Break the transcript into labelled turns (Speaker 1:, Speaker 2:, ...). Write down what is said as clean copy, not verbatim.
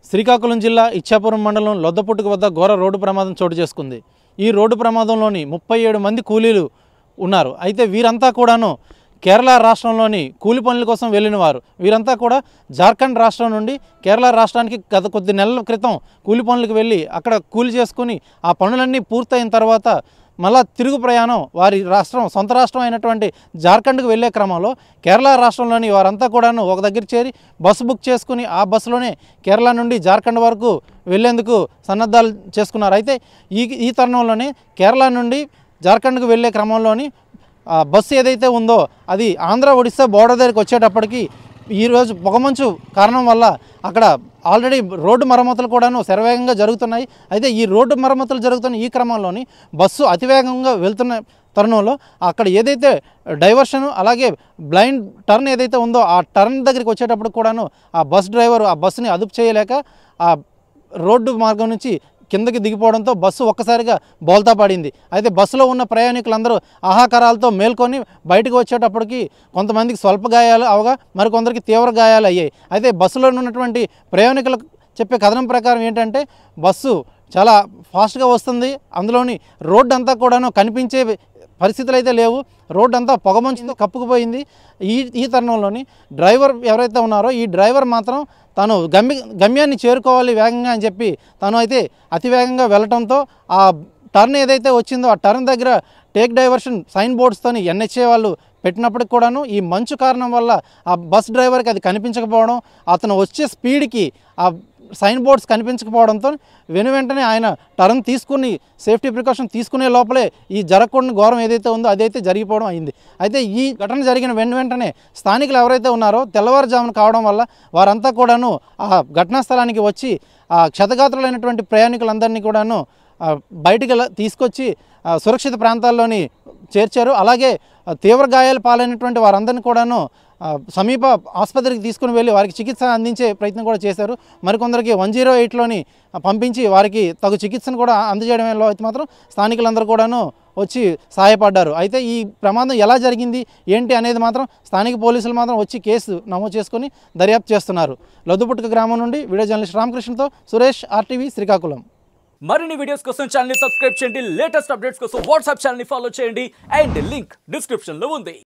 Speaker 1: శ్రీకాకుళం జిల్లా ఇచ్చాపురం మండలం లొద్దపుట్టుకు వద్ద ఘోర రోడ్డు ప్రమాదం చోటు చేసుకుంది. ఈ రోడ్డు ప్రమాదంలోని 37 మంది కూలీలు ఉన్నారు. అయితే వీరంతా కూడాను కేరళ రాష్ట్రంలోని కూలి పనుల కోసం వెళ్ళిన వారు. వీరంతా కూడా జార్ఖండ్ రాష్ట్రం నుండి కేరళ రాష్ట్రానికి గత కొద్ది నెలల క్రితం కూలి పనులకు వెళ్ళి అక్కడ కూలి చేసుకుని ఆ పనులన్నీ పూర్తయిన తర్వాత మళ్ళా తిరుగు ప్రయాణం వారి రాష్ట్రం సొంత రాష్ట్రం అయినటువంటి జార్ఖండ్కు వెళ్ళే క్రమంలో కేరళ రాష్ట్రంలోని వారంతా కూడాను ఒక దగ్గర చేరి బస్సు బుక్ చేసుకుని ఆ బస్సులోనే కేరళ నుండి జార్ఖండ్ వరకు వెళ్లేందుకు సన్నద్ధాలు చేసుకున్నారు. అయితే ఈ తరుణంలోనే కేరళ నుండి జార్ఖండ్కు వెళ్ళే క్రమంలోని బస్సు ఏదైతే ఉందో అది ఆంధ్ర ఒడిశా బోర్డర్ దగ్గరికి వచ్చేటప్పటికి ఈరోజు పొగమంచు కారణం వల్ల అక్కడ ఆల్రెడీ రోడ్డు మరమ్మతులు కూడాను శరవేగంగా జరుగుతున్నాయి. అయితే ఈ రోడ్డు మరమ్మతులు జరుగుతున్న ఈ క్రమంలోని బస్సు అతివేగంగా వెళ్తున్న తరుణంలో అక్కడ ఏదైతే డైవర్షన్ అలాగే బ్లైండ్ టర్న్ ఏదైతే ఉందో ఆ టర్న్ దగ్గరికి వచ్చేటప్పుడు కూడాను ఆ బస్ డ్రైవర్ ఆ బస్సుని అదుపు చేయలేక ఆ రోడ్డు మార్గం నుంచి కిందకి దిగిపోవడంతో బస్సు ఒక్కసారిగా బోల్తా పడింది. అయితే బస్సులో ఉన్న ప్రయాణికులందరూ ఆహాకారాలతో మేల్కొని బయటకు వచ్చేటప్పటికి కొంతమందికి స్వల్ప గాయాలు అవగా మరికొందరికి తీవ్ర గాయాలు అయ్యాయి. అయితే బస్సులో ఉన్నటువంటి ప్రయాణికులకు చెప్పే కథనం ప్రకారం ఏంటంటే బస్సు చాలా ఫాస్ట్గా వస్తుంది, అందులోని రోడ్డు అంతా కూడాను కనిపించే పరిస్థితులు అయితే లేవు, రోడ్డు అంతా పొగమంచుతో కప్పుకుపోయింది. ఈ తరుణంలోని డ్రైవర్ ఎవరైతే ఉన్నారో ఈ డ్రైవర్ మాత్రం తాను గమ్యాన్ని చేరుకోవాలి వేగంగా అని చెప్పి తాను అయితే అతి వేగంగా వెళ్ళటంతో ఆ టర్న్ ఏదైతే వచ్చిందో ఆ టర్న్ దగ్గర టేక్ డైవర్షన్ సైన్ బోర్డ్స్తోని ఎన్హెచ్ఏ వాళ్ళు పెట్టినప్పటికి కూడాను ఈ మంచు కారణం వల్ల ఆ బస్ డ్రైవర్కి అది కనిపించకపోవడం, అతను వచ్చే స్పీడ్కి ఆ సైన్ బోర్డ్స్ కనిపించకపోవడంతో వెంటనే ఆయన టర్న్ తీసుకుని సేఫ్టీ ప్రికాషన్ తీసుకునే లోపలే ఈ జరగకూడని ఘోరం ఏదైతే ఉందో అదైతే జరిగిపోవడం అయింది. అయితే ఈ ఘటన జరిగిన వెంటనే స్థానికులు ఎవరైతే ఉన్నారో తెల్లవారుజామున కావడం వల్ల వారంతా కూడాను ఆ ఘటనా స్థలానికి వచ్చి ఆ క్షతగాత్రులైనటువంటి ప్రయాణికులందరినీ కూడాను బయటికి తీసుకొచ్చి సురక్షిత ప్రాంతాల్లోని చేర్చారు. అలాగే తీవ్ర గాయాలు పాలైనటువంటి వారందరినీ కూడాను సమీప ఆసుపత్రికి తీసుకుని వెళ్ళి వారికి చికిత్స అందించే ప్రయత్నం కూడా చేశారు. మరికొందరికి 108లోని పంపించి వారికి తగు చికిత్సను కూడా అందజేయడంలో అయితే మాత్రం స్థానికులందరూ కూడాను వచ్చి సహాయపడ్డారు. అయితే ఈ ప్రమాదం ఎలా జరిగింది ఏంటి అనేది మాత్రం స్థానిక పోలీసులు మాత్రం వచ్చి కేసు నమోదు చేసుకుని దర్యాప్తు చేస్తున్నారు. లొద్దుపుట్టుక గ్రామం నుండి వీడియో జర్నలిస్ట్ రామకృష్ణతో సురేష్, RTV శ్రీకాకుళం.
Speaker 2: మరిన్ని వీడియోస్ కోసం ఛానల్ ని సబ్స్క్రైబ్ చేయండి, లేటెస్ట్ అప్డేట్స్ కోసం వాట్సాప్ ఛానల్ ని ఫాలో చేయండి అండ్ లింక్ డిస్క్రిప్షన్ లో ఉంది.